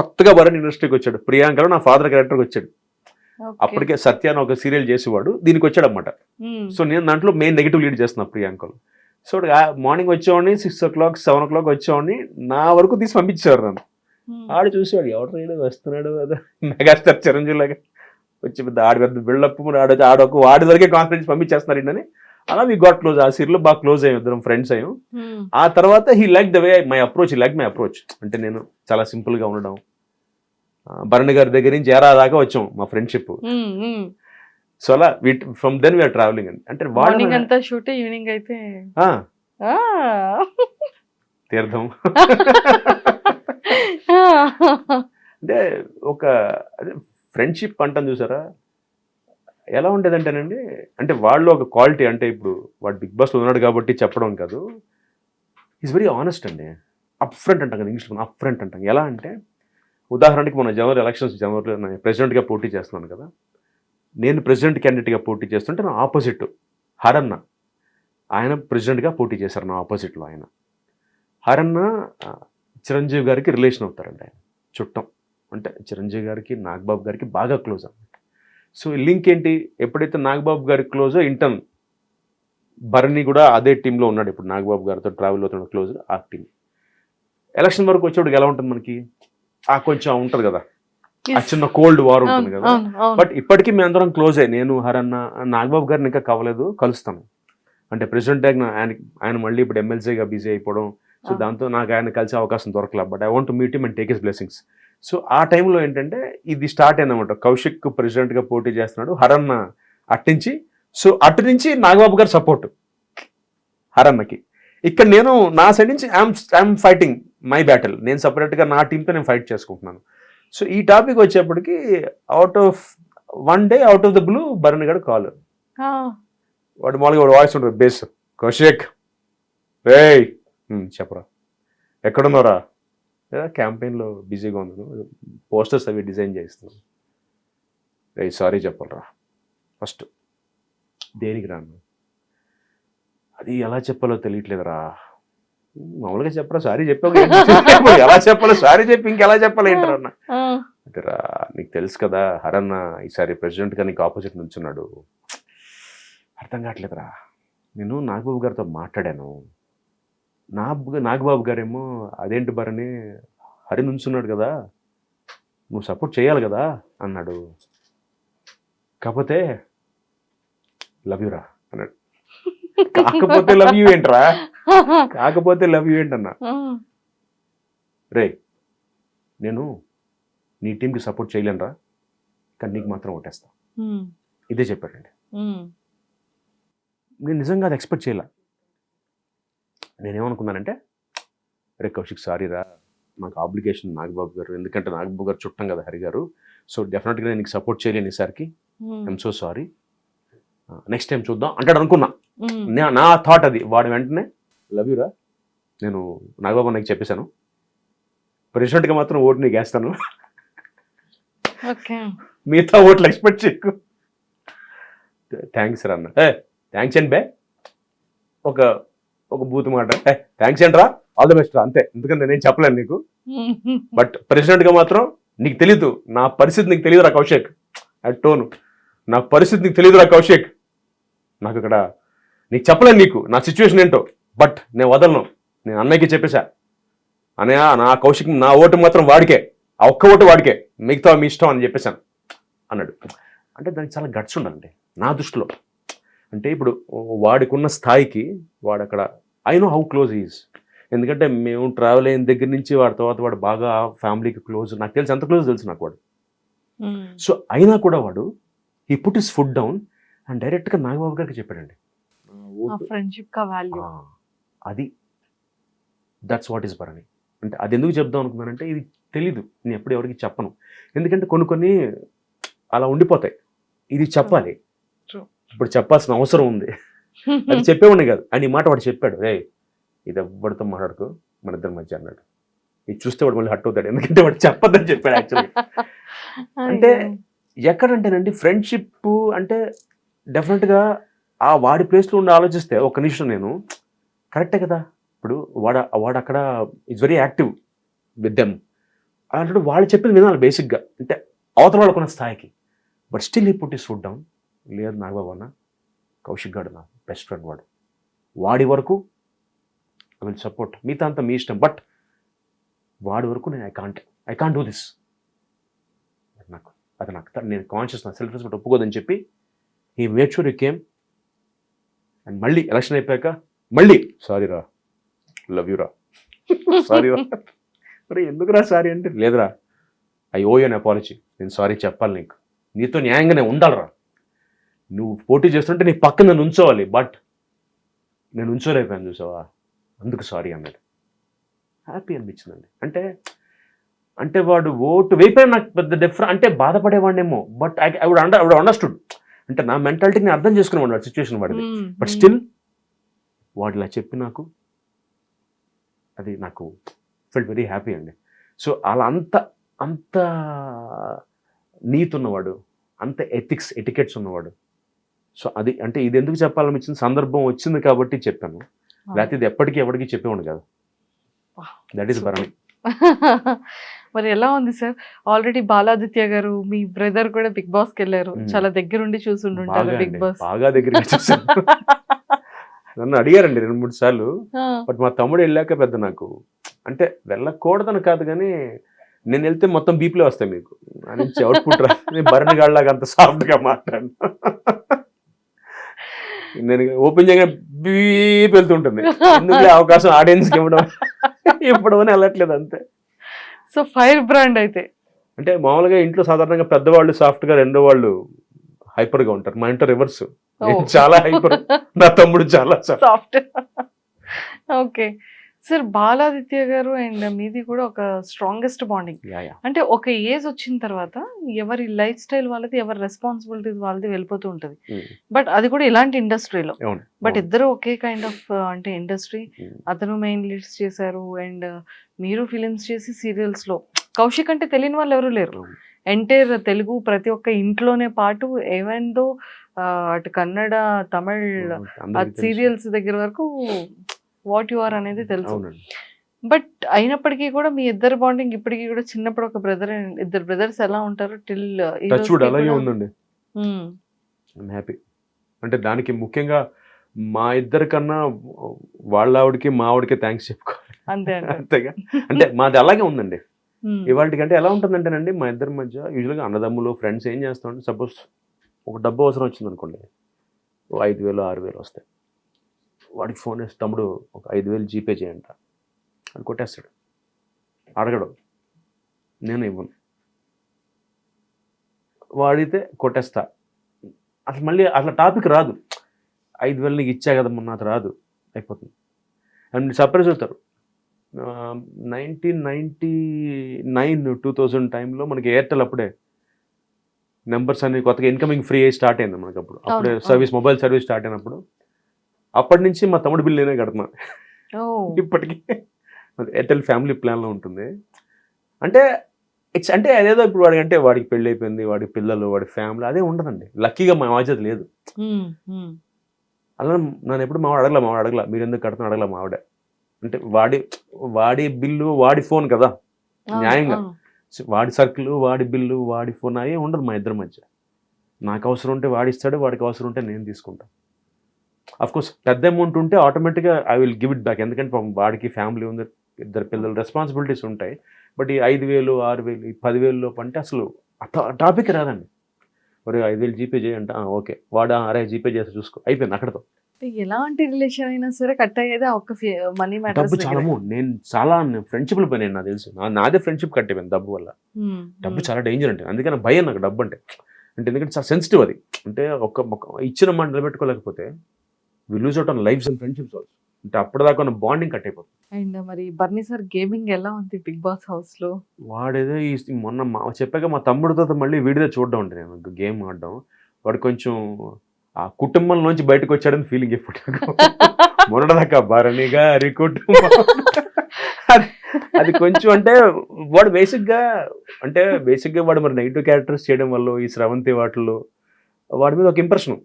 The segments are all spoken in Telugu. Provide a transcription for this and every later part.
కొత్తగా భరణ్ ఇండస్ట్రీకి వచ్చాడు. ప్రియాంకలో నా ఫాదర్ క్యారెక్టర్కి వచ్చాడు. ఓకే. అప్పటికే సత్య అని ఒక సీరియల్ చేసేవాడు, దీనికి వచ్చాడు అనమాట. ఉమ్. సో నేను దాంట్లో మెయిన్ నెగిటివ్ లీడ్ చేస్తున్నా ప్రియాంకలో. సో మార్నింగ్ వచ్చేవాడిని, 6 o'clock 7 o'clock వచ్చేవాడిని, నా వరకు తీసి పంపించేవారు నన్ను. ఉమ్. ఆడు చూసేవాడు, ఎవడు రైడు వస్తున్నాడు అదే మెగాస్టార్ చిరంజీవి లాగా వచ్చి పెద్ద ఆడి పెద్ద బిల్డప్ ఆడొక వాడి వరకే కాన్ఫిడెన్స్ పంపించేస్తున్నారు ఏంటని. అలా మీ గాట్ క్లోజ్. ఆ సీరియల్లో బాగా క్లోజ్ అయ్యాం, ఇద్దరం ఫ్రెండ్స్ అయ్యాం. ఉమ్. ఆ తర్వాత he like the way my approach, he like my approach. అంటే నేను చాలా సింపుల్గా ఉండడం, భరణి గారి దగ్గర నుంచి ఏరా దాకా వచ్చాం మా ఫ్రెండ్షిప్. ఉమ్. ఉమ్. సో అలా ఫ్రమ్ దెన్ వీఆర్ ట్రావెలింగ్ అండి. అంటే మార్నింగ్ అంతా షూట్, ఈవినింగ్ అయితే ఆ. తీర్థం అంటే ఒక ఫ్రెండ్షిప్ అంటాను చూసారా, ఎలా ఉండేదంటేనండి, అంటే వాళ్ళు ఒక క్వాలిటీ, అంటే ఇప్పుడు వాడు బిగ్ బాస్లో ఉన్నాడు కాబట్టి చెప్పడం కాదు, ఈజ్ వెరీ ఆనెస్ట్ అండి. అప్ ఫ్రంట్ అంటాం కదా ఇంగ్లీష్లో, అప్ ఫ్రంట్ అంటాం. ఎలా అంటే ఉదాహరణకి మన జనవరి ఎలక్షన్స్, జనవరిలో నేను ప్రెసిడెంట్గా పోటీ చేస్తున్నాను కదా, నేను ప్రెసిడెంట్ క్యాండిడేట్గా పోటీ చేస్తుంటే నా ఆపోజిట్ హరన్న, ఆయన ప్రెసిడెంట్గా పోటీ చేశారు నా ఆపోజిట్లో. ఆయన హరన్న చిరంజీవి గారికి రిలేషన్ అవుతారండి, ఆయన చుట్టం. అంటే చిరంజీవి గారికి నాగబాబు గారికి బాగా క్లోజ్ అన్నమాట. సో లింక్ ఏంటి, ఎప్పుడైతే నాగబాబు గారికి క్లోజో ఇంటర్న్ భరణి కూడా అదే టీంలో ఉన్నాడు ఇప్పుడు, నాగబాబు గారితో ట్రావెల్ అవుతున్న క్లోజ్ ఆ టీం. ఎలక్షన్ వరకు వచ్చేవాడికి ఎలా ఉంటుంది మనకి, ఆ కొంచెం ఉంటుంది కదా, ఆ చిన్న కోల్డ్ వార్ ఉంటుంది కదా. బట్ ఇప్పటికీ మేము అందరం క్లోజే, నేను హరన్న. నాగబాబు గారిని ఇంకా కవలేదు, కలుస్తాను. అంటే ప్రెసిడెంట్ ఆయన మళ్ళీ ఇప్పుడు ఎమ్మెల్సీగా బిజీ అయిపోవడం, సో దాంతో నాకు ఆయన కలిసే అవకాశం దొరకలేదు. But I want to meet him and take his blessings. So ఆ టైంలో ఏంటంటే ఇది స్టార్ట్ అయిందన్నమాట. కౌశిక్ ప్రెసిడెంట్గా పోటీ చేస్తున్నాడు, హరన్న అట్టించి. సో అటు నుంచి నాగబాబు గారు సపోర్ట్ హరన్నకి. ఇక్కడ నేను నా సైడ్ నుంచి ఐఎమ్ ఫైటింగ్ మై బ్యాటిల్, నేను సపరేట్గా నా టీంతో నేను ఫైట్ చేసుకుంటున్నాను. సో ఈ టాపిక్ వచ్చేప్పటికి out of one day, out of the blue Bharani garu call. వాడు మామూలుగా వాడు వాయిస్ ఉంటుంది బేస్, కౌశిక్ రే చెప్పరా ఎక్కడున్నారా, క్యాంపెయిన్లో బిజీగా ఉన్నాను, పోస్టర్స్ అవి డిజైన్ చేస్తున్నాను. రే సారీ చెప్పాలరా ఫస్ట్. దేనికి రాను, అది ఎలా చెప్పాలో తెలియట్లేదురా. మామూలుగా చెప్పరా, సారీ చెప్పావు, ఎలా చెప్పాలో సారీ చెప్పి ఇంకెలా చెప్పాలి ఏంటరా అన్న. అంటే రా నీకు తెలుసు కదా హరన్న ఈసారి ప్రెసిడెంట్గా నీకు ఆపోజిట్ నుంచున్నాడు, అర్థం కావట్లేదురా. నేను నాగబాబు గారితో మాట్లాడాను, నాగబాబు గారేమో అదేంటి భరణి హరి నుంచున్నాడు కదా, నువ్వు సపోర్ట్ చేయాలి కదా అన్నాడు. కాకపోతే లవ్ యూరా అన్నాడు. కాకపోతే లవ్ యూ ఏంట్రా, కాకపోతే లవ్ యూ ఏంటన్నా. రే నేను నీ టీంకి సపోర్ట్ చేయలేనురా, కానీ నీకు మాత్రం ఓటేస్తా, ఇదే చెప్పాడండి. నేను నిజంగా అది ఎక్స్పెక్ట్ చేయలే. నేనేమనుకున్నానంటే, రే కౌశిక్ సారీ రా, నాకు ఆబ్లిగేషన్ నాగబాబు గారు, ఎందుకంటే నాగబాబు గారు చుట్టం కదా హరి గారు, సో డెఫినెట్గా నేను నీకు సపోర్ట్ చేయలేను ఈసారికి, I'm so sorry, next time చూద్దాం అంటాడు అనుకున్నా. నా థాట్ అది. వాడు వెంటనే లవ్ యూరా, నేను నాగబాబు నాకు చెప్పేశాను, ప్రెసిడెంట్గా మాత్రం ఓటు నీకు వేస్తాను, మిగతా ఓట్లు ఎక్స్పెక్ట్ చేయకు. థ్యాంక్స్ రా అన్న. థ్యాంక్స్ అండి బే, ఒక బూత్ మాట, థ్యాంక్స్ ఏంట్రా, ఆల్ ది బెస్ట్ రా, అంతే. ఎందుకంటే నేనేం చెప్పలేను నీకు, బట్ ప్రెసిడెంట్గా మాత్రం నీకు తెలీదు నా పరిస్థితి, నీకు తెలియదురా కౌశిక్, టోను నా పరిస్థితి నీకు తెలియదురా కౌశిక్, నాకు ఇక్కడ నీకు చెప్పలేను నీకు నా సిచ్యువేషన్ ఏంటో, బట్ నేను వదలను, నేను అన్నయ్యకి చెప్పేశా, అన్నయ్య నా కౌశిక్ నా ఓటు మాత్రం వాడికే, ఆ ఒక్క ఓటు వాడికే, మిగతా మీ ఇష్టం అని చెప్పేశాను అన్నాడు. అంటే దానికి చాలా గట్స్ ఉండాలండి నా దృష్టిలో. అంటే ఇప్పుడు వాడికున్న స్థాయికి వాడు అక్కడ, I know how close is, ఎందుకంటే మేము ట్రావెల్ అయిన దగ్గర నుంచి వాడి తర్వాత వాడు బాగా ఫ్యామిలీకి క్లోజ్, నాకు తెలిసి ఎంత క్లోజ్ తెలుసు నాకు వాడు. సో అయినా కూడా వాడు he put his food down and డైరెక్ట్గా నాగబాబు గారికి చెప్పాడండి, అది దట్స్ వాట్ ఈస్ భరణి. అంటే అది ఎందుకు చెప్దాం అనుకున్నానంటే, ఇది తెలీదు, నేను ఎప్పుడు ఎవరికి చెప్పను, ఎందుకంటే కొన్ని అలా ఉండిపోతాయి, ఇది చెప్పాలి, ఇప్పుడు చెప్పాల్సిన అవసరం ఉంది, అది చెప్పేవాడిని కాదు. అని ఈ మాట వాడు చెప్పాడు, రే ఇది ఎవ్వడితో మాట్లాడుకో మన ఇద్దరి మధ్య అన్నాడు. ఇది చూస్తే వాడు మళ్ళీ హట్ అవుతాడు, ఎందుకంటే వాడు చెప్పొద్దని చెప్పాడు యాక్చువల్లీ. అంటే ఎక్కడంటేనండి ఫ్రెండ్షిప్ అంటే డెఫినెట్గా ఆ వాడి ప్లేస్లో ఉండి ఆలోచిస్తే ఒక నిమిషం నేను కరెక్టే కదా, ఇప్పుడు వాడు అక్కడ it's very active, with them అలాంటి వాళ్ళు చెప్పింది వినాలి బేసిక్గా, అంటే అవతల వాళ్ళకున్న స్థాయికి. బట్ స్టిల్ ఈ పుట్టి చూడ్డాం లేదు నాగబాబు అన్న, కౌశిక్ గారు నా బెస్ట్ ఫ్రెండ్, వాడి వరకు ఐ విల్ సపోర్ట్, మిగతా అంతా మీ ఇష్టం, బట్ వాడి వరకు నేను ఐ కాంట్ డూ దిస్. నాకు నేను కాన్షియస్, నా సెల్ఫ్ రెస్పెక్ట్ ఒప్పుకోదని చెప్పి ఈ made sure you came. And మళ్ళీ ఎలక్షన్ అయిపోయాక మళ్ళీ సారీ రా, లవ్ యూ రా, సారీ రా, మరి ఎందుకురా సారీ అంటే, లేదురా I owe you an apology, నేను సారీ చెప్పాలి, నీతో న్యాయంగానే ఉండాలిరా, నువ్వు పోటీ చేస్తుంటే నీ పక్కన నన్ను ఉంచోవాలి, బట్ నేను ఉంచోలేకపోయాను చూసావా, అందుకు సారీ అన్నాడు. హ్యాపీ అనిపించిందండి. అంటే వాడు ఓటు వేయిపోయిన నాకు పెద్ద డిఫరెంట్, అంటే బాధపడేవాడినేమో, బట్ ఐ వుడ్ అండర్స్టూడ్, అంటే నా మెంటాలిటీని అర్థం చేసుకునేవాడు వాడు సిచ్యువేషన్ వాడిది. బట్ స్టిల్ వాడు ఇలా చెప్పి నాకు అది నాకు ఫెల్ట్ వెరీ హ్యాపీ అండి. సో అలా అంత నీతి ఉన్నవాడు, అంత ఎటికెట్స్ ఉన్నవాడు. సో అది అంటే ఇది ఎందుకు చెప్పాలనిపించిన సందర్భం వచ్చింది కాబట్టి చెప్పాను, లేకపోతే ఇది ఎప్పటికీ ఎవరికి చెప్పేవాడు కాదు. That is Bharani. మరి ఎలా ఉంది సార్? ఆల్రెడీ బాలాదిత్య గారు మీ బ్రదర్ కూడా బిగ్ బాస్ కి వెళ్ళారు, చాలా దగ్గరుండి చూసుంటారు బిగ్ బాస్. బాగా దగ్గర చూసాను. నన్ను అడిగారండి 2-3 సార్లు, బట్ మా తమ్ముడు వెళ్ళాక పెద్ద నాకు అంటే వెళ్ళకూడదని కాదు కానీ నేను వెళ్తే మొత్తం బీప్లే వస్తాయి మీకు అని అవుట్పుట్ రా, నేను భరణి గాడిలాగా అంత సాఫ్ట్గా మాట్లాడు, నేను ఓపెన్ చేయగా బీప్ వెళ్తుంటుంది, ఎందుకు అవకాశం ఆడియన్స్కి ఇవ్వడం అని వెళ్ళట్లేదు అంతే. సో ఫైర్ బ్రాండ్ అయితే అంటే మామూలుగా ఇంట్లో సాధారణంగా పెద్దవాళ్ళు సాఫ్ట్గా, రెండో వాళ్ళు హైపర్గా ఉంటారు. మా ఇంట్లో రివర్స్, చాలా హైపర్, నా తమ్ముడు చాలా సాఫ్ట్. ఓకే సార్, బాలాదిత్య గారు అండ్ మీది కూడా ఒక స్ట్రాంగెస్ట్ బాండింగ్. అంటే ఒక ఏజ్ వచ్చిన తర్వాత ఎవరి లైఫ్ స్టైల్ వాళ్ళది, ఎవరి రెస్పాన్సిబిలిటీస్ వాళ్ళది వెళ్ళిపోతూ ఉంటుంది. బట్ అది కూడా ఇలాంటి ఇండస్ట్రీలో, బట్ ఇద్దరు ఒకే కైండ్ ఆఫ్ అంటే ఇండస్ట్రీ. అతను మెయిన్ లీడ్స్ చేశారు అండ్ మీరు ఫిలిమ్స్ చేసి సీరియల్స్ లో. కౌశిక్ అంటే తెలియని వాళ్ళు ఎవరు లేరు. ఎంటైర్ తెలుగు ప్రతి ఒక్క ఇంట్లోనే పాటు, ఏవెందో అటు కన్నడ, తమిళ్ సీరియల్స్ దగ్గర వరకు వాట్ యు ఆర్ అనేది తెలుసు. బట్ అయినప్పటికీ కూడా మీ ఇద్దరు బాండింగ్ ఇప్పటికీ కూడా చిన్నప్పుడు ఒక బ్రదర్, ఇద్దరు బ్రదర్స్ ఎలా ఉంటారు టిల్ అలాగే ఉందండి. హ్యాపీ అంటే దానికి ముఖ్యంగా మా ఇద్దరి కన్నా వాళ్ళ ఆవిడకి మా ఆవిడకి థ్యాంక్స్ చెప్పుకోవాలి అంతేగా. అంటే మాది అలాగే ఉందండి ఇవాళకి. అంటే ఎలా ఉంటుందంటేనండి మా ఇద్దరి మధ్య యూజువల్గా అన్నదమ్ములు ఫ్రెండ్స్ ఏం చేస్తామంటే, సపోజ్ ఒక డబ్బు అవసరం వచ్చింది అనుకోండి, 5,000 6,000 వస్తాయి, వాడికి ఫోన్ వేసి తమ్ముడు ఒక 5,000 జీపే చేయంట అని కొట్టేస్తాడు. అడగడు, నేను ఇవ్వను, వాడితే కొట్టేస్తా. అసలు మళ్ళీ అట్లా టాపిక్ రాదు. 5,000 నీకు ఇచ్చా కదా మొన్న, అది రాదు, అయిపోతుంది. అండ్ సర్ప్రైజ్ అవుతారు. 1999 2000 టైంలో మనకి ఎయిర్టెల్ అప్పుడే నెంబర్స్ అన్ని కొత్తగా ఇన్కమింగ్ ఫ్రీ అయ్యి స్టార్ట్ అయింది మనకి. అప్పుడే సర్వీస్, మొబైల్ సర్వీస్ స్టార్ట్ అయినప్పుడు అప్పటి నుంచి మా తమ్ముడు బిల్ నేనే కడుతున్నా ఇప్పటికీ. ఎయిర్టెల్ ఫ్యామిలీ ప్లాన్లో ఉంటుంది. అంటే అంటే అదేదో ఇప్పుడు వాడికి, అంటే వాడికి పెళ్ళి అయిపోయింది, వాడి పిల్లలు, వాడి ఫ్యామిలీ, అదే ఉండదండి. లక్కీగా మా బాధ్యత లేదు. అలా నన్ను ఎప్పుడు మావాడు అడగల మీరు ఎందుకు కడుతున్నా అడగల మావాడే. అంటే వాడి బిల్లు వాడి ఫోన్ కదా, న్యాయంగా వాడి సర్కిల్, వాడి బిల్లు, వాడి ఫోన్ అయ్యే ఉండదు మా ఇద్దరి మధ్య. నాకు అవసరం ఉంటే వాడి ఇస్తాడు, వాడికి అవసరం ఉంటే నేను తీసుకుంటాను. అఫ్కోర్స్ పెద్ద అమౌంట్ ఉంటే ఆటోమేటిక్గా I will give it back, ఎందుకంటే వాడికి ఫ్యామిలీ ఉంది, 2 పిల్లలు, రెస్పాన్సిబిలిటీస్ ఉంటాయి. బట్ ఈ 5,000 6,000 ఈ 10,000 లోపు అంటే అసలు టాపిక్ రాదండి. మరి 5,000 జీపే చేయంట, ఓకే, వాడు అరే జీపే చేస్తే చూసుకో, అయిపోయింది అక్కడతో. ఎలాంటి రిలేషన్ అయినా సరే కట్ అయ్యేది ఒక్క మనీ మ్యాటర్స్. డబ్బు చాలా, నేను చాలా ఫ్రెండ్షిప్లు పోయినాయి, నాకు తెలుసు. నాదే ఫ్రెండ్షిప్ కట్ అయిపోయింది డబ్బు వల్ల. డబ్బు చాలా డేంజర్ అంటే, అందుకని భయం నాకు డబ్బు అంటే. ఎందుకంటే చాలా సెన్సిటివ్ అది. అంటే ఒక ఇచ్చిన మాట నిలబెట్టుకోలేకపోతే we lose out on lifes and friendships also. అంటే అప్పటిదాకా ఉన్న బాండింగ్ కట్ అయిపోతుంది. అండ్ మరి బర్నీ సార్ గేమింగ్ ఎలా ఉంది బిగ్ బాస్ హౌస్ లో? వాడేదో మొన్న చెప్పాక మా తమ్ముడితో మళ్ళీ వీడియో చూడడం అంటే, నేను గేమ్ ఆడడం, వాడు కొంచెం ఆ కుటుంబంలోంచి బయటకు వచ్చాడని ఫీలింగ్ ఎప్పుడు. మొన్నదాకా భరణి గారి కుటుంబం అది కొంచెం అంటే వాడు బేసిక్గా వాడు మరి నెగిటివ్ క్యారెక్టర్స్ చేయడం వల్ల ఈ స్రవంతి వాటిల్లో వాడి మీద ఒక ఇంప్రెషన్.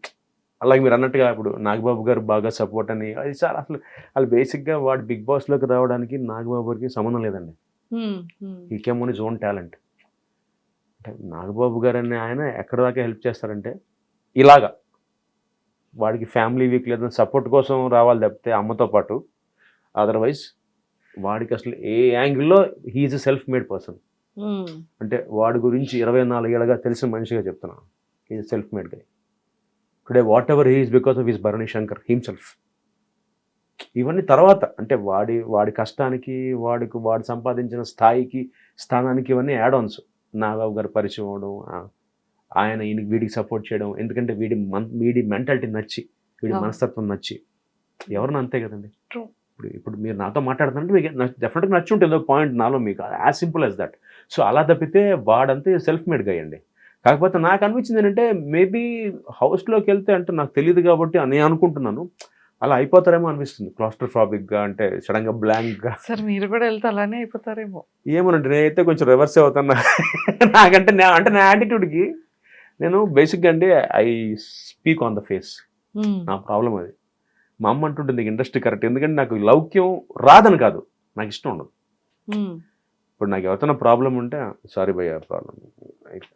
అలాగే మీరు అన్నట్టుగా ఇప్పుడు నాగబాబు గారు బాగా సపోర్ట్ అని, అది చాలా అసలు బేసిక్గా వాడు బిగ్ బాస్లోకి రావడానికి నాగబాబు గారికి సంబంధం లేదండి. He came on his own talent. అంటే నాగబాబు గారు అనే ఆయన ఎక్కడ దాకా హెల్ప్ చేస్తారంటే ఇలాగా వాడికి ఫ్యామిలీ వీక్ లేదా సపోర్ట్ కోసం రావాలి తప్పితే అమ్మతో పాటు, అదర్వైజ్ వాడికి అసలు ఏ యాంగిల్లో he's a self made person. అంటే వాడి గురించి 24 ఏళ్ళగా తెలిసిన మనిషిగా చెప్తున్నాను. He's self made guy. Today whatever he is because of his Bharani Shankar himself. ఇవన్నీ తర్వాత అంటే వాడి కష్టానికి వాడు సంపాదించిన స్థాయికి స్థానానికి ఇవన్నీ యాడ్ ఆన్స్. నాగబాబు గారు పరిచయం అవడం, ఆయన వీడికి సపోర్ట్ చేయడం, ఎందుకంటే వీడి మెంటాలిటీ నచ్చి, వీడి మనస్తత్వం నచ్చి, ఎవరిని అంతే కదండి. ఇప్పుడు మీరు నాతో మాట్లాడుతుంటే మీకు డెఫినెట్గా నచ్చి ఉంటుంది పాయింట్ నాలో, మీకు as simple as that. So అలా తప్పితే వాడంతే సెల్ఫ్ మేడ్ గా అండి. కాకపోతే నాకు అనిపించింది ఏంటంటే మేబీ హౌస్లోకి వెళ్తే అంటే నాకు తెలియదు కాబట్టి అని అనుకుంటున్నాను, అలా అయిపోతారేమో అనిపిస్తుంది. క్లాస్ట్రోఫాబిక్ గా, అంటే సడన్ గా బ్లాంక్ గా. సార్ మీరు కూడా వెళ్తే అలానే అయిపోతారేమో. ఏమోనండి, నేనైతే కొంచెం రివర్స్ అవుతాను. నాకంటే నా యాటిట్యూడ్కి నేను బేసిక్గా అండి I speak on the face. నా ప్రాబ్లం అది. మా అమ్మ అంటుంటుంది నీకు ఇండస్ట్రీ కరెక్ట్, ఎందుకంటే నాకు లౌక్యం రాదని కాదు, నాకు ఇష్టం ఉండదు. ఇప్పుడు నాకు ఎవరితో ప్రాబ్లం ఉంటే సారీ భయ్య ప్రాబ్లం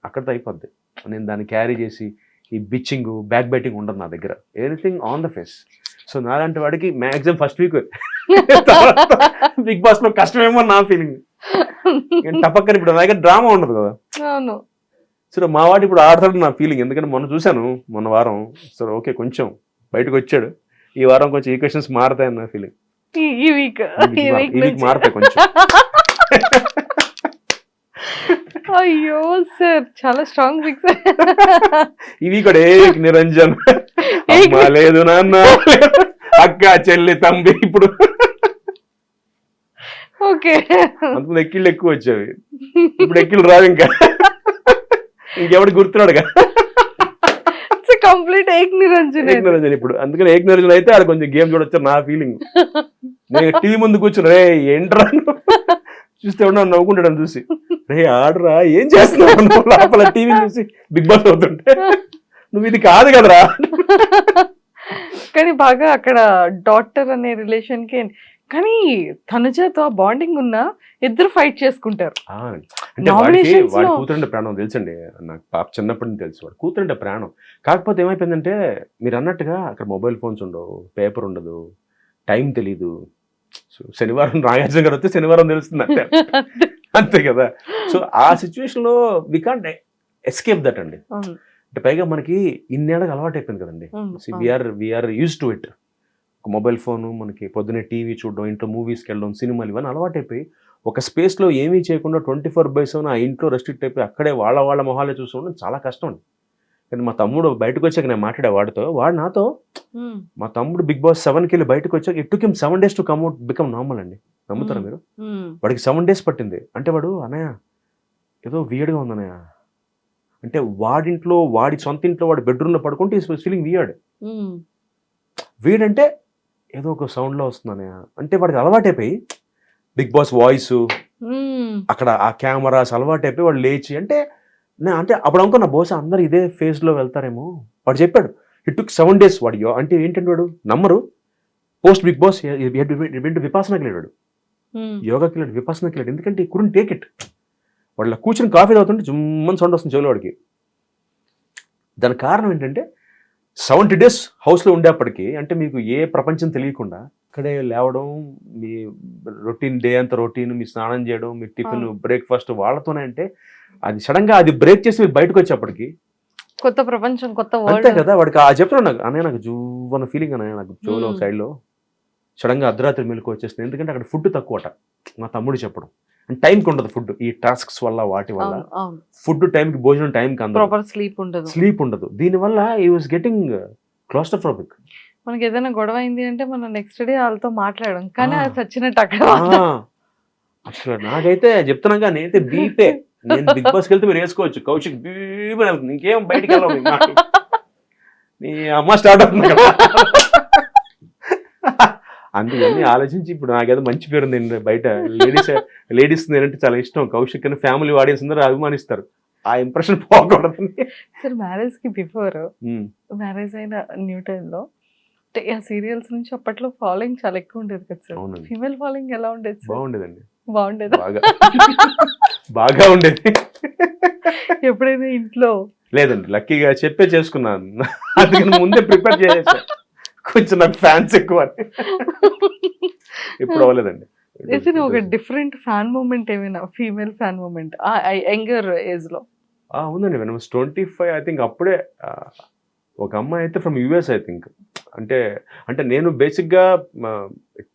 అక్కడితో అయిపోద్ది. నేను దాన్ని క్యారీ చేసి ఈ బిచ్చింగ్ బ్యాక్ బైటింగ్ ఉండదు నా దగ్గర. Anything on the face. So నాలాంటి వాడికి maximum first week Bigg Boss లో కష్టమేమో నా ఫీలింగ్. తప్పక్కని ఇప్పుడు నా దగ్గర డ్రామా ఉండదు కదా. సో మా వాడు ఇప్పుడు ఆడతాడు నా ఫీలింగ్. ఎందుకంటే మొన్న వారం సరే ఓకే కొంచెం బయటకు వచ్చాడు, ఈ వారం కొంచెం ఈక్వేషన్స్ మారుతాయని నా ఫీలింగ్. ఈ వీక్ మారుతాయి కొంచెం. అయ్యో సార్ చాలా స్ట్రాంగ్ వీక్. ఈ వీక్ కూడా నిరంజన్ లేదు నాన్న, అక్క చెల్లి తమ్మి. ఇప్పుడు ఓకే అంతకుముందు ఎక్కిళ్ళు ఎక్కువ వచ్చేవి, ఇప్పుడు ఎక్కిళ్ళు రావు. ఇంకెవడు గుర్తున్నాడుగా కంప్లీట్ ఏక్ నిరంజన్ ఇప్పుడు. అందుకని ఏక్ నిరంజన్ అయితే ఆడ కొంచెం గేమ్ చూడొచ్చు నా ఫీలింగ్. నేను టీవీ ముందు కూర్చుని రే ఏంట్రా చూస్తే ఉన్నా నవ్వుకుంటాడు చూసి, రే ఆడరా ఏం చేస్తున్నావు లోపల టీవీ చూసి బిగ్ బాస్ అవుతుంటే, నువ్వు ఇది కాదు కదరా. కానీ బాగా అక్కడ డాక్టర్ అనే రిలేషన్ కి, కానీ తనుజతో బాండింగ్ ఉన్నా ఇద్దరు ఫైట్ చేసుకుంటారు. అంటే వాడి కూతురంటే ప్రాణం తెలుసండి నాకు, పాప చిన్నప్పటి నుంచి తెలుసు వాడు కూతురంటే ప్రాణం. కాకపోతే ఏమైపోయిందంటే మీరు అన్నట్టుగా అక్కడ మొబైల్ ఫోన్స్ ఉండవు, పేపర్ ఉండదు, టైం తెలీదు. సో శనివారం నాగార్జున గారు వస్తే శనివారం తెలుస్తుంది అంటే అంతే కదా. సో ఆ సిచ్యువేషన్ లో వి కాంట్ ఎస్కేప్ దట్ అండి. అంటే పైగా మనకి ఇన్నేళ్ళకి అలవాటు అయిపోయింది కదండి. We're used to it. Mobile phone, మనకి పొద్దున్నే టీవీ చూడడం, ఇంట్లో మూవీస్కి వెళ్ళడం, సినిమాలు, ఇవన్నీ అలవాటు అయిపోయి ఒక స్పేస్లో ఏమీ చేయకుండా 24/7 ఆ ఇంట్లో రెస్ట్రిక్ట్ అయిపోయి అక్కడే వాళ్ళ మొహాలే చూసుకోవడం చాలా కష్టం అండి. కానీ మా తమ్ముడు బయటకు వచ్చాక నేను మాట్లాడే వాడితో, వాడు నాతో, మా తమ్ముడు బిగ్ బాస్ 7కి వెళ్ళి బయటకు వచ్చాక it took him 7 days to come out become normal అండి. నమ్ముతారా మీరు? వాడికి 7 days పట్టింది. అంటే వాడు అన్నయ్య ఏదో వియర్డ్గా ఉంది అన్నయ్య అంటే, వాడింట్లో వాడి సొంత ఇంట్లో వాడి బెడ్రూమ్లో పడుకుంటే ఈస్ ఫీలింగ్ వియర్డ్. వీడంటే ఏదో ఒక సౌండ్లో వస్తుంది అన్నయ్య అంటే, వాడికి అలవాటైపోయి బిగ్ బాస్ వాయిస్ అక్కడ ఆ కెమెరాస్ అలవాటైపోయి వాడు లేచి అంటే అప్పుడు అనుకున్న బహుశా అందరు ఇదే ఫేజ్లో వెళ్తారేమో. వాడు చెప్పాడు ఇట్ టుక్ 7 days. వాడు అంటే ఏంటంటే వాడు నమ్మరు, పోస్ట్ బిగ్ బాస్ విపాసనకి వెళ్ళాడు, యోగాకి వెళ్ళాడు, విపాసనకి వెళ్ళాడు. ఎందుకంటే ఈ కుడెంట్ టేక్ ఇట్. వాడు కూర్చొని కాఫీ తాగుతుంటే జుమ్మని సౌండ్ వస్తుంది చెవులో వాడికి. దానికి కారణం ఏంటంటే 70 days హౌస్లో ఉండేప్పటికీ, అంటే మీకు ఏ ప్రపంచం తెలియకుండా ఇక్కడే లేవడం, మీ రొటీన్ డే అంతా రొటీన్, మీ స్నానం చేయడం, మీ టిఫిన్ బ్రేక్ఫాస్ట్ వాళ్ళతోనే. అంటే అది సడన్గా అది బ్రేక్ చేసి మీరు బయటకు వచ్చేప్పటికి కొత్త ప్రపంచం, కొత్త అంతే కదా. వాడికి ఆ చెప్తున్నాడు నాకు, అనే నాకు జూవన్న ఫీలింగ్ అనే నాకు చెవులో సైడ్లో సడన్గా అర్ధరాత్రి మెలకు వచ్చేస్తుంది. ఎందుకంటే అక్కడ ఫుడ్ తక్కువట మా తమ్ముడు చెప్పడం. అండ్ టైంకి ఉండదు ఫుడ్, ఈ టాస్క్స్ వల్ల వాటి వల్ల ఫుడ్ టైంకి, భోజనం టైంకి అందదు, స్లీప్ ఉండదు. దీనివల్ల ఈ వాజ్ గెటింగ్ క్లాస్ట్రోఫోబిక్. మనకి ఏదైనా గొడవ అయింది అంటే మనం నెక్స్ట్ డే వాళ్ళతో మాట్లాడడం, కానీ అది చచ్చినట్టు అక్కడ. అసలు నాకైతే చెప్తున్నాగా, నేనైతే బీపే. నేను బిగ్ బాస్కి వెళ్తే మీరు వేసుకోవచ్చు, కౌశిక్ బీపే వెళ్తుంది, ఇంకేం బయటికి వెళ్ళవు, నీ అమ్మ స్టార్ట్ అవుతుంది కదా. అందుకని ఆలోచించి ఇప్పుడు నాకేదో మంచి పేరు ఉంది బయట. లేడీస్ నేనంటే చాలా ఇష్టం. కౌశిక్ అని ఫ్యామిలీ ఆడియన్స్ అందరూ అభిమానిస్తారు. ఆ ఇంప్రెషన్ పోకూడదు. సార్ మ్యారేజ్ కి బిఫోర్, మ్యారేజ్ అయిన న్యూ టైంలో ఆ సీరియల్స్ నుంచి అప్పట్లో ఫాలోయింగ్ చాలా ఎక్కువ ఉండేది కదా సార్. ఫీమేల్ ఫాలోయింగ్ ఎలా ఉండేది? బాగుండేదండి. బాగుండేదా? బాగా బాగా ఉండేది. ఎప్పుడైనా ఇంట్లో లేదండి, లక్కీగా చెప్పే చేసుకున్నాను. అది ముందే ప్రిపేర్ చేసేసా, కొంచెం నాకు ఫ్యాన్స్ ఎక్కువ అని. ఇప్పుడు అవ్వలేదండి. ఏదైనా ఒక డిఫరెంట్ ఫ్యాన్ మూమెంట్ ఏమైనా, female fan moment younger age లో? ఉందండి, వెన్ వాస్ 25 ఐ థింక్. అప్పుడే ఒక అమ్మాయి అయితే ఫ్రమ్ యూఎస్ ఐ థింక్. అంటే అంటే నేను బేసిక్గా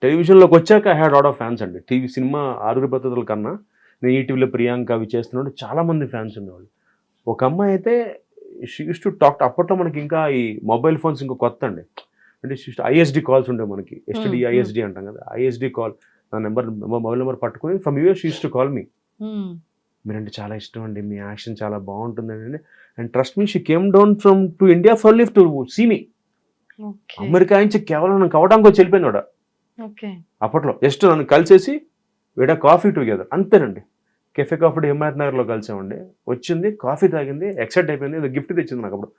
టెలివిజన్లోకి వచ్చాక I had lot of fans అండి. టీవీ సినిమా ఆరుగురి పద్ధతుల కన్నా నేను ఈటీవీలో ప్రియాంక అవి చేస్తున్నాడు, చాలామంది ఫ్యాన్స్ ఉండేవాళ్ళు. ఒక అమ్మాయి అయితే షీ యూస్ టు టాక్. అప్పట్లో మనకి ఇంకా ఈ మొబైల్ ఫోన్స్ ఇంకా కొత్త అండి. అంటే ఐఎస్డి కాల్స్ ఉండే మనకి, ఎస్టీడీ ఐఎస్డి అంటాం కదా, ఐఎస్డి కాల్. నా మొబైల్ నెంబర్ పట్టుకుని from US she used to call me. మీరంటే చాలా ఇష్టం అండి, మీ యాక్షన్ చాలా బాగుంటుందండి. And trust me, she came down from to India for live to see me. America నుంచి కేవలం నన్ను కవడానికి వచ్చి వెళ్ళిపోయింది వాడు. అప్పట్లో జస్ట్ నన్ను కలిసేసి వీడ కాఫీ టుగెదర్ అంతేనండి. కెఫే కాఫీ హిమాయత్ నగర్లో కలిసామండి. వచ్చింది, కాఫీ తాగింది, ఎక్సైట్ అయిపోయింది, ఏదో గిఫ్ట్ తెచ్చింది నాకు. అప్పుడు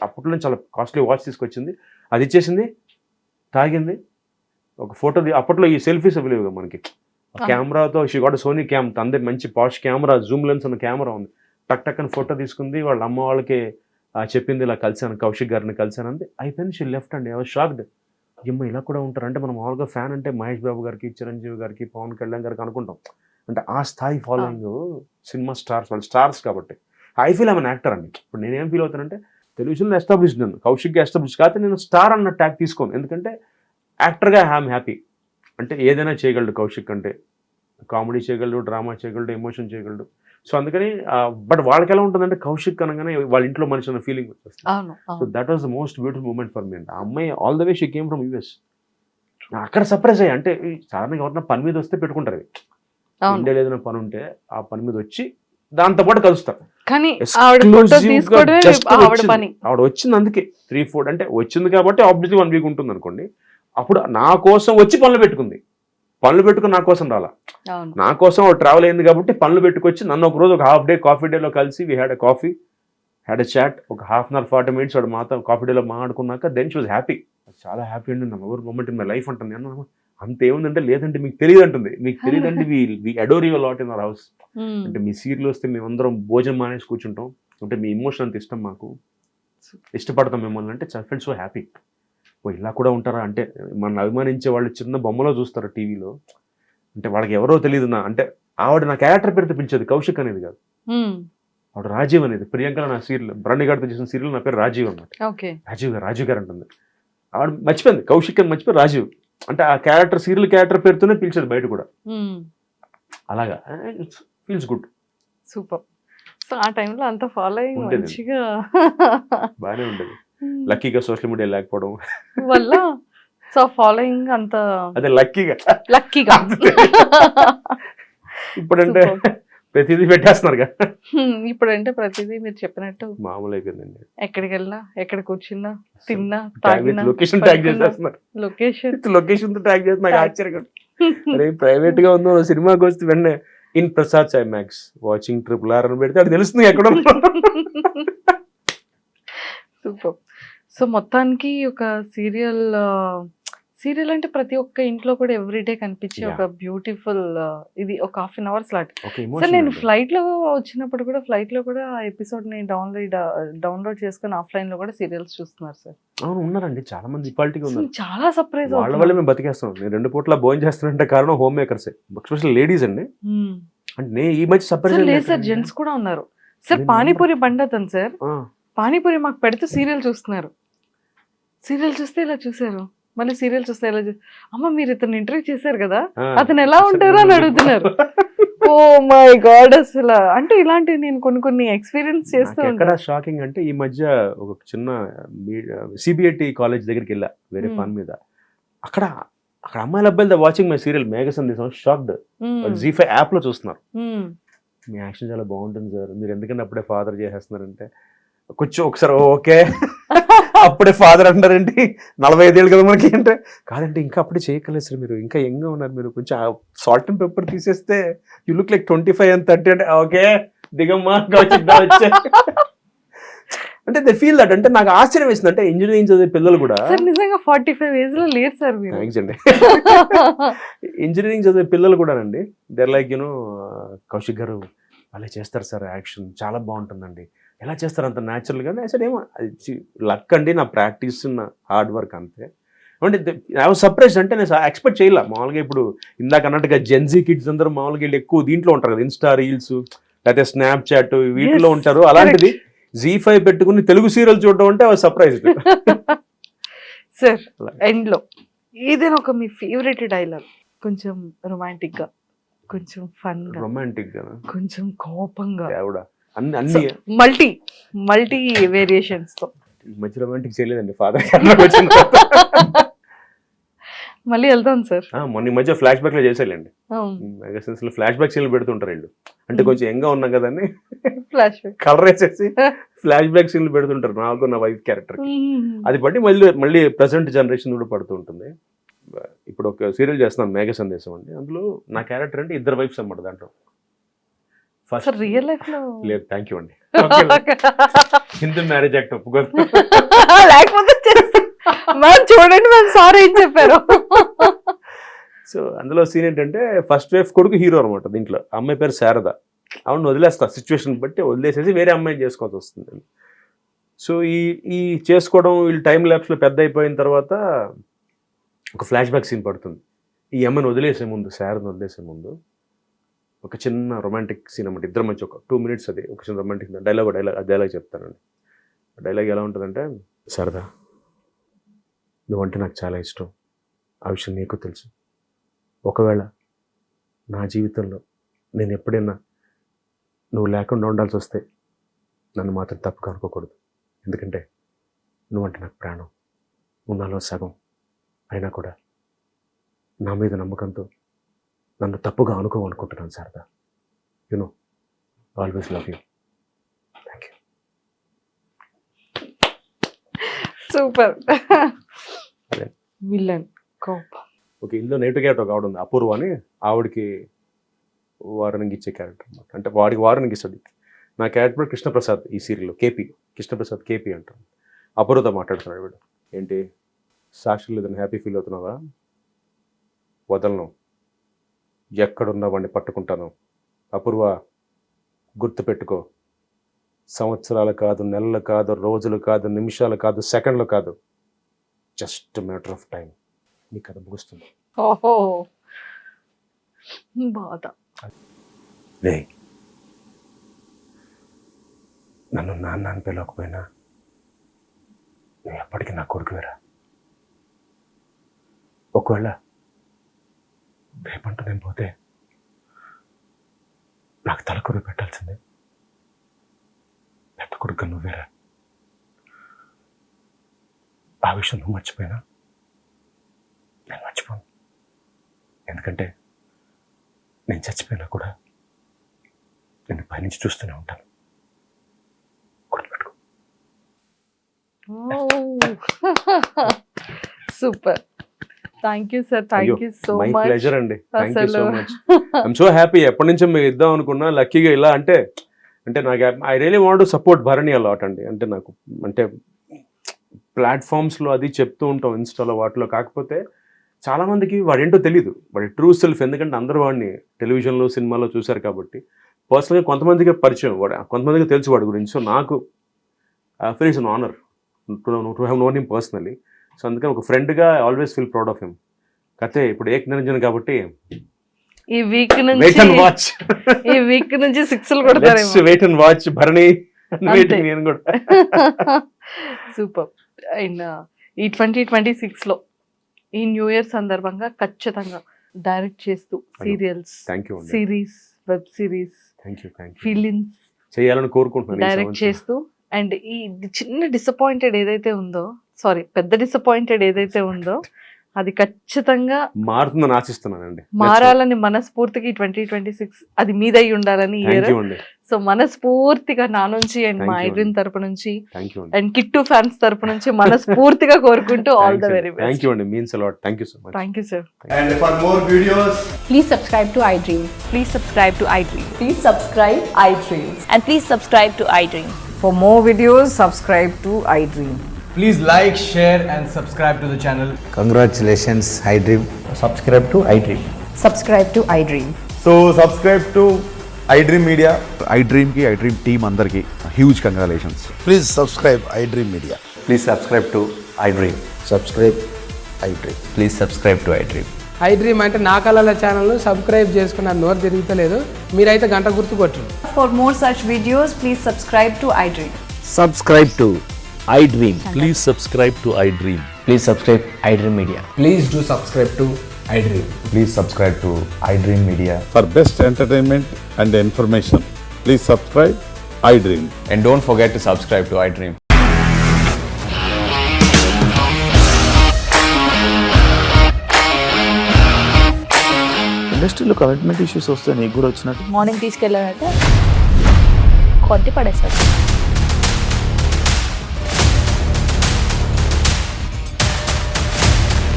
అప్పట్లో చాలా కాస్ట్లీ వాచ్ తీసుకొచ్చింది, అది ఇచ్చేసింది, తాగింది, ఒక ఫోటో. అప్పట్లో ఈ సెల్ఫీస్ అవ్వలేవు మనకి, కెమెరాతో. షీ గాట్ సోనీ క్యామ్, తందే మంచి పాష్ కెమెరా, జూమ్ లెన్స్ ఉన్న కెమెరా ఉంది. టక్ టక్ అని ఫోటో తీసుకుంది. వాళ్ళ అమ్మ వాళ్ళకి చెప్పింది, ఇలా కలిసాను, కౌశిక్ గారిని కలిసాను అంది. అయిపోయింది, షీ లెఫ్ట్ అండి. I was shocked. ఏమో ఇలా కూడా ఉంటారు అంటే. మనం మామూలుగా ఫ్యాన్ అంటే మహేష్ బాబు గారికి, చిరంజీవి గారికి, పవన్ కళ్యాణ్ గారికి అనుకుంటాం. అంటే ఆ స్థాయి ఫాలోయింగ్ సినిమా స్టార్స్, వాళ్ళు స్టార్స్ కాబట్టి. I feel I'm an actor అండి. ఇప్పుడు నేనేం ఫీల్ అవుతానంటే, టెలివిజన్లో ఎస్టాబ్లిష్డ్ నన్ను, కౌశిక్గా ఎస్టాబ్లిష్ కాకపోతే నేను స్టార్ అన్న ట్యాగ్ తీసుకోను. ఎందుకంటే యాక్టర్గా ఐఎమ్ హ్యాపీ. అంటే ఏదైనా చేయగలడు కౌశిక్ అంటే. కామెడీ చేయగలడు, డ్రామా చేయగలడు, ఎమోషన్ చేయగలడు. సో అందుకని బట్ వాళ్ళకి ఎలా ఉంటుందంటే, కౌశిక్ అనగానే వాళ్ళ ఇంట్లో మనిషి అన్న ఫీలింగ్ వచ్చేస్తుంది. So that was the most beautiful moment for me అండి. ఆ అమ్మాయి all the way she came from US. అక్కడ సర్ప్రైజ్ అయ్యి, అంటే సాధారణంగా ఎవరైనా పని మీద వస్తే పెట్టుకుంటారు, ఇండియా ఏదైనా పని ఉంటే ఆ పని మీద వచ్చి దాంతో పాటు కలుస్తారు. ఆవిడ వచ్చింది అందుకే 3-4 అంటే వచ్చింది కాబట్టి ఆబ్వియస్లీ 1 వీక్ ఉంటుంది అనుకోండి. అప్పుడు నా కోసం వచ్చి పనులు పెట్టుకుంది. పనులు పెట్టుకుని నా కోసం రాలా, నా కోసం ట్రావెల్ అయింది కాబట్టి పనులు పెట్టుకొచ్చి నన్ను ఒక రోజు ఒక హాఫ్ డే కాఫీ డేలో కలిసి we had a coffee, had a chat, ఒక 1/2 hour 40 minutes వాడు మాతో కాఫీ డేలో మాట్లాడుకున్నాక దెన్ షీ వాజ్ హ్యాపీ. చాలా హ్యాపీ అండి, నా ఎవరి మూమెంట్ ఇన్ మై లైఫ్ అంటుంది. అన్న అంత ఏముందంటే, లేదంటే మీకు తెలియదు అంటుంది. మీకు తెలియదండి, we adore you lot in our house. అంటే మీ సీరియల్ వస్తే మేమందరం భోజనం మానేసి కూర్చుంటాం, అంటే మీ ఎమోషన్ అంత ఇష్టం మాకు, ఇష్టపడతాం మిమ్మల్ని అంటే. ఫెల్ సో హ్యాపీ. ఓ ఇలా కూడా ఉంటారా అంటే, మన అభిమానించే వాళ్ళు చిన్న బొమ్మలో చూస్తారు టీవీలో, అంటే వాళ్ళకి ఎవరో తెలియదు. అంటే ఆవిడ నా క్యారెక్టర్ పేరుతో పిలిచేది, కౌశిక్ అనేది కాదు, ఆవిడ రాజీవ్ అనేది. ప్రియాంకలో నా సీరియల్ బ్రాండి గారితో చేసిన సీరియల్ నా పేరు రాజీవ్ అన్నమాట. రాజీవ్ గారు అంటుంది. ఆవిడ మర్చిపోయింది, కౌశిక్ అని మర్చిపోయి రాజీవ్. అంటే ఆ క్యారెక్టర్, సీరియల్ క్యారెక్టర్ పేరుతోనే పిలిచేది బయట కూడా. అలాగా ఫీల్స్ గుడ్. సూపర్. సో ఆ టైంలో అంత ఫాలోయింగ్ మంచిగా బాగానే ఉండేది. లక్కీగా సోషల్ మీడియా లేకపోవడం వల్ల సో ఫాలోయింగ్ అంత, అదే లక్కీగా ఇప్పుడంటే ప్రతిదీ పెట్టేస్తున్నారు కదా. ఇప్పుడంటే ప్రతిదీ మీరు చెప్పినట్టు మామూలు అయిపోయిందండి. ఎక్కడికి వెళ్ళినా, ఎక్కడ కూర్చున్నా, తిన్నా, తాగినా లొకేషన్ ట్యాగ్ చేసేస్తున్నారు. లొకేషన్ తో ట్యాగ్ చేస్తున్నారు. నాకు ఆశ్చర్యం. అరే ప్రైవేట్ గా ఉందో సినిమాకి వస్తే వెంటనే in Prasad IMAX watching RRR అని పెడితే అది తెలుస్తుంది ఎక్కడ. సూపర్. సో మొత్తానికి ఒక సీరియల్ అంటే ప్రతి ఒక్క ఇంట్లో కూడా ఎవ్రీడే కనిపించే ఒక బ్యూటిఫుల్ ఇది ఒక 1/2 hour స్లాట్. సార్ నేను ఫ్లైట్ లో వచ్చినప్పుడు కూడా, ఫ్లైట్ లో కూడా ఎపిసోడ్ ని డౌన్లోడ్ చేసుకుని ఆఫ్లైన్ లో కూడా సీరియల్స్ చూస్తున్నారు సార్. అవును ఉన్నారండి, చాలా మంది ఈక్వాలిటీగా ఉన్నారు. చాలా సర్ప్రైజ్ వాళ్ళ వల్ల మేము బతికేస్తున్నాం. నేను 2 పూట్ల భోజనం చేస్తానంటే కారణం హోమ్ మేకర్సే, ఎస్పెషల్లీ లేడీస్ అండి. అంటే ఈ మధ్య సర్ప్రైజ్ లేదు సార్, జెంట్స్ కూడా ఉన్నారు సార్. పానీపూరి బండతను సార్, పానీపూరి మాకు పెడితే సీరియల్ చూస్తున్నారు. సీరియల్ చూస్తే ఇలా చూసారు, మళ్ళీ సీరియల్ చూస్తే ఎలా అమ్మ మీరు ఇతను ఇంటర్వ్యూ చేశారు కదా, అతను ఎలా ఉంటారో అని అడుగుతున్నారు. Oh my god. అసలు అంటే ఇలాంటివి నేను కొన్ని ఎక్స్పీరియన్స్ చేస్తూ ఎక్కడ షాకింగ్ అంటే, ఈ మధ్య ఒక చిన్న CBIT కాలేజ్ దగ్గరికి వెళ్ళా వేరే పని మీద. అక్కడ అమ్మాయిల అబ్బాయిలు వాచింగ్ మై సీరియల్ మేఘ సందేశం. షాక్డ్. ZEE5 యాప్ లో చూస్తున్నారు. మీ యాక్షన్ చాలా బాగుంటుంది సార్, మీరు ఎందుకంటే అప్పుడే ఫాదర్ చేసేస్తున్నారంటే కొంచెం ఒకసారి ఓకే అప్పుడే ఫాదర్ అంటారేంటి, 45 ఏళ్ళు కదా మనకి అంటే. కాదంటే ఇంకా అప్పుడే చేయగలేదు సార్, మీరు ఇంకా యంగ్ గా ఉన్నారు, మీరు కొంచెం సాల్ట్ అండ్ పెప్పర్ తీసేస్తే యూ లుక్ లైక్ 25 and 30 అంటే ఓకే దిగమ్మా వచ్చే. అంటే దే ఫీల్ దట్. అంటే నాకు ఆశ్చర్యం వేసింది, అంటే ఇంజనీరింగ్ చదివే పిల్లలు కూడా సార్ నిజంగా 45 ఏజ్ లో లేరు సార్ మీరు. థ్యాంక్స్ అండి. ఇంజనీరింగ్ చదివే పిల్లలు కూడా అండి, దేర్ లైక్ కౌశిక్ గారు వాళ్ళే చేస్తారు సార్ యాక్షన్, చాలా బాగుంటుందండి, ఎలా చేస్తారు అంత న్యాచురల్గా. అసలు ఏమో లక్ అండి, నా ప్రాక్టీస్, నా హార్డ్ వర్క్ అంతే. అంటే ఐ వాజ్ సర్ప్రైజ్. అంటే నేను ఎక్స్పెక్ట్ చేయలే. మామూలుగా ఇప్పుడు ఇందాక అన్నట్టుగా జెన్జీ కిడ్స్ అందరూ మామూలుగా వీళ్ళు ఎక్కువ దీంట్లో ఉంటారు కదా, ఇన్స్టా రీల్స్ లేకపోతే స్నాప్ చాట్ వీటిలో ఉంటారు. అలాంటిది Z5 పెట్టుకుని తెలుగు సీరియల్ చూడడం అంటే I was surprise. Sir end లో ఏదైనా ఒక మీ ఫేవరెట్ డైలాగ్, కొంచెం రొమాంటిక్ గా, కొంచెం ఫన్ గా, రొమాంటిక్ గా, కొంచెం కోపంగా, అన్ని మల్టీ వేరియేషన్స్ తో. ఈ మధ్య రొమాంటిక్ చేయలేదండి, ఫాదర్ వచ్చిన మళ్ళీ వెళ్తాం సార్. మొన్న ఈ మధ్య ఫ్లాష్ బ్యాక్ లో చేసేయాలండి, మెగాసిన్స్ లో ఫ్లాష్ బ్యాక్ సీన్లు పెడుతుంటారు వీళ్ళు. అంటే కొంచెం యంగా ఉన్నాం కదండి, ఫ్లాష్ కలర్ వేసేసి ఫ్లాష్ బ్యాక్ సీన్లు పెడుతుంటారు నాకు, నా వైఫ్ క్యారెక్టర్. అది బట్టి మళ్ళీ ప్రెసెంట్ జనరేషన్ కూడా పడుతూ ఉంటుంది. ఇప్పుడు ఒక సీరియల్ చేస్తున్నాను మేఘ సందేశం అండి, అందులో నా క్యారెక్టర్ అంటే ఇద్దరు వైఫ్స్ అన్నమాట. దాంట్లో ఫస్ట్ రియల్ లైఫ్ లో లేదు, థ్యాంక్ యూ అండి. హిందూ మ్యారేజ్ యాక్ట్ ఒప్పుకోరు, లేకపోతే మ్యామ్ చూడండి మ్యామ్ సారీ ఏం చెప్పారు. సో అందులో సీన్ ఏంటంటే ఫస్ట్ వైఫ్ కొడుకు హీరో అనమాట. దీంట్లో అమ్మాయి పేరు శారద. అవును వదిలేస్తా, సిచ్యువేషన్ బట్టి వదిలేసేసి వేరే అమ్మాయిని చేసుకోవాల్సి వస్తుంది. సో ఈ చేసుకోవడం వీళ్ళు టైం ల్యాప్స్లో పెద్ద అయిపోయిన తర్వాత ఒక ఫ్లాష్ బ్యాక్ సీన్ పడుతుంది. ఈ అమ్మాయిని వదిలేసే ముందు, శారదను వదిలేసే ముందు ఒక చిన్న రొమాంటిక్ సీన్ అన్నమాట. ఇద్దరు మంచి ఒక 2 minutes అది ఒక చిన్న రొమాంటిక్ డైలాగ్ చెప్తానండి. డైలాగ్ ఎలా ఉంటుందంటే, శారదా నువ్వంటే నాకు చాలా ఇష్టం, ఆ విషయం నీకు తెలుసు. ఒకవేళ నా జీవితంలో నేను ఎప్పుడైనా నువ్వు లేకుండా ఉండాల్సి వస్తే నన్ను మాత్రం తప్పుగా అనుకోకూడదు. ఎందుకంటే నువ్వంటే నాకు ప్రాణం, నువ్వు నాలో సగం. అయినా కూడా నా మీద నమ్మకంతో నన్ను తప్పుగా అనుకోవాలనుకుంటున్నాను Sharada. You know always love you. Thank you. Super. Villain కోపం. ఓకే, ఇందులో నెగిటివ్ క్యారెక్టర్ ఒక ఆవిడ ఉంది, అపూర్వ అని. ఆవిడకి వార్నింగ్ ఇచ్చే క్యారెక్టర్ అనమాట. అంటే వాడికి వార్నింగ్ ఇస్తుంది. నా క్యారెక్టర్ కృష్ణప్రసాద్ ఈ సీరియల్లో, కేపీ కృష్ణప్రసాద్ కేపీ అంటారు. అపూర్వతో మాట్లాడుతున్నాడు వీడు. ఏంటి సాక్షి లేదని హ్యాపీ ఫీల్ అవుతున్నావా? వదలను, ఎక్కడున్నా వాడిని పట్టుకుంటాను. అపూర్వ గుర్తుపెట్టుకో, సంవత్సరాలు కాదు, నెలలు కాదు, రోజులు కాదు, నిమిషాలు కాదు, సెకండ్లు కాదు, జస్ట్ మ్యాటర్ ఆఫ్ టైం నీ కథ ముగుస్తుంది. ఓహో బాధ. నన్ను నాన్న అని పిలవకపోయినా నువ్వు ఎప్పటికీ నా కొడుకువేరా. ఒకవేళ రేపంటూ నేను పోతే నాకు తలకొరి పెట్టాల్సిందే. పెద్ద కొడుకు నువ్వేరా. ఆ విషయం నువ్వు మర్చిపోయినా నేను మర్చిపోను. ఎందుకంటే నేను చచ్చిపోయినా కూడా నేను పైనుంచి చూస్తూనే ఉంటాను. గుర్తుపెట్టుకో. Super. Thank you sir, thank you so much. My pleasure అండి, thank you so much. I'm so happy. ఎప్పటి నుంచో మేము ఇద్దాం అనుకున్నా, లక్కీగా ఇలా అంటే నాకు I really want to support Bharani a lot అండి. అంటే నాకు అంటే ప్లాట్ఫామ్స్లో అది చెప్తూ ఉంటాం, ఇన్స్టాలో వాటిలో. కాకపోతే చాలామందికి వాడేంటో తెలీదు, వాడి ట్రూ సెల్ఫ్. ఎందుకంటే అందరూ వాడిని టెలివిజన్లో సినిమాలో చూశారు కాబట్టి. పర్సనల్గా కొంతమందికి పరిచయం, కొంతమందికి తెలుసు వాడి గురించి. సో నాకు feel it's an honour to have known him personally. So అందుకని ఒక ఫ్రెండ్గా I always feel proud of him. కతే ఇప్పుడు ఏక్ నిరంజన్ కాబట్టి ఈ వీక్ నుంచి వెయిట్ అండ్ వాచ్. ఈ వీక్ నుంచి 6లు కొడతారు. Wait and watch Bharani. నేను కూడా సూపర్. అండ్ ఈ 2026లో ఈ న్యూ ఇయర్ సందర్భంగా ఖచ్చితంగా డైరెక్ట్ చేస్తూ serials, series, web series, films చేయాలని కోరుకుంటున్నాను. డైరెక్ట్ చేస్తూ అండ్ ఈ చిన్న డిసప్పాయింటెడ్ ఏదైతే ఉందో, సారీ పెద్ద డిసప్పాయింటెడ్ ఏదైతే ఉందో అది ఖచ్చితంగా మారుతుందని ఆశిస్తున్నానండి. మారాలని మనస్ఫూర్తిగా 2026 అది మీదై ఉండాలని ఇయర్. సో మనస్ఫూర్తిగా నా నుంచి అండ్ మా ఐడ్రీన్ తరపు నుంచి అండ్ కిట్టు ఫ్యాన్స్ తరపు నుంచి మనస్ఫూర్తిగా కోరుకుంటూ all the very best. Thank you అండి, means a lot. Thank you so much. Thank you sir. And for more videos, please subscribe to iDream. Please subscribe to iDream. Please subscribe iDream. And please subscribe to iDream. For more videos, subscribe to iDream. Please like, share, and subscribe to the channel. Congratulations, iDream. Subscribe to iDream. Subscribe to iDream. So subscribe to iDream Media. iDream की iDream team अंदर की huge congratulations. Please subscribe iDream Media. Please subscribe to iDream. Subscribe iDream. Please subscribe to iDream. iDream అంటే నా కళల ఛానల్ను సబ్స్క్రైబ్ చేసుకున్న నోరు తిరుగుతలేదు మీరైతే గంట గుర్తు కొట్టరు. For more such videos, please subscribe to iDream. Subscribe to iDream. Please subscribe to iDream. Please subscribe iDream Media. Please do subscribe to iDream. Please subscribe to iDream Media. For best entertainment and information, please subscribe iDream. And don't forget to subscribe to iDream. ఇండస్ట్రీలో కమిట్మెంట్ ఇష్యూస్ వస్తే నీకు కూడా వచ్చినట్టు మార్నింగ్ తీసుకెళ్ళాడంటే కొట్టి పడేస్తాడు.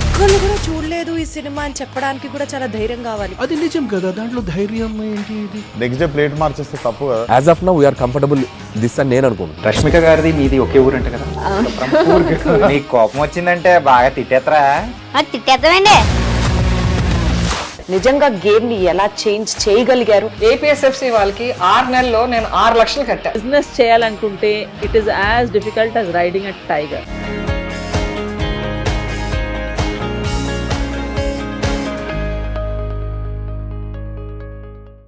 ఒక్కళ్ళు కూడా చూడలేదు ఈ సినిమా అని చెప్పడానికి కూడా చాలా ధైర్యం కావాలి. అది నిజం కదా, దాంట్లో ధైర్యం ఏంటి? ఇది నెక్స్ట్ డే ప్లేట్ మార్చేస్తే తప్పు కదా. As of now we're comfortable this అని నేను అనుకుంటున్నాను. రష్మిక గారిది మీది ఒకే ఊరు అంట కదా. నీకు కోపం వచ్చిందంటే బాగా తిట్టేత్తరా? తిట్టేద్దామండి. నిజంగా గేమ్ ని ఎలా చేంజ్ చేయగలిగారు? ఏపీఎస్ఎఫ్సి వాళ్ళకి 6 నెలల్లో నేను 6 లక్షలు కట్టా. బిజినెస్ చేయాలనుకుంటే it is as difficult as riding a tiger.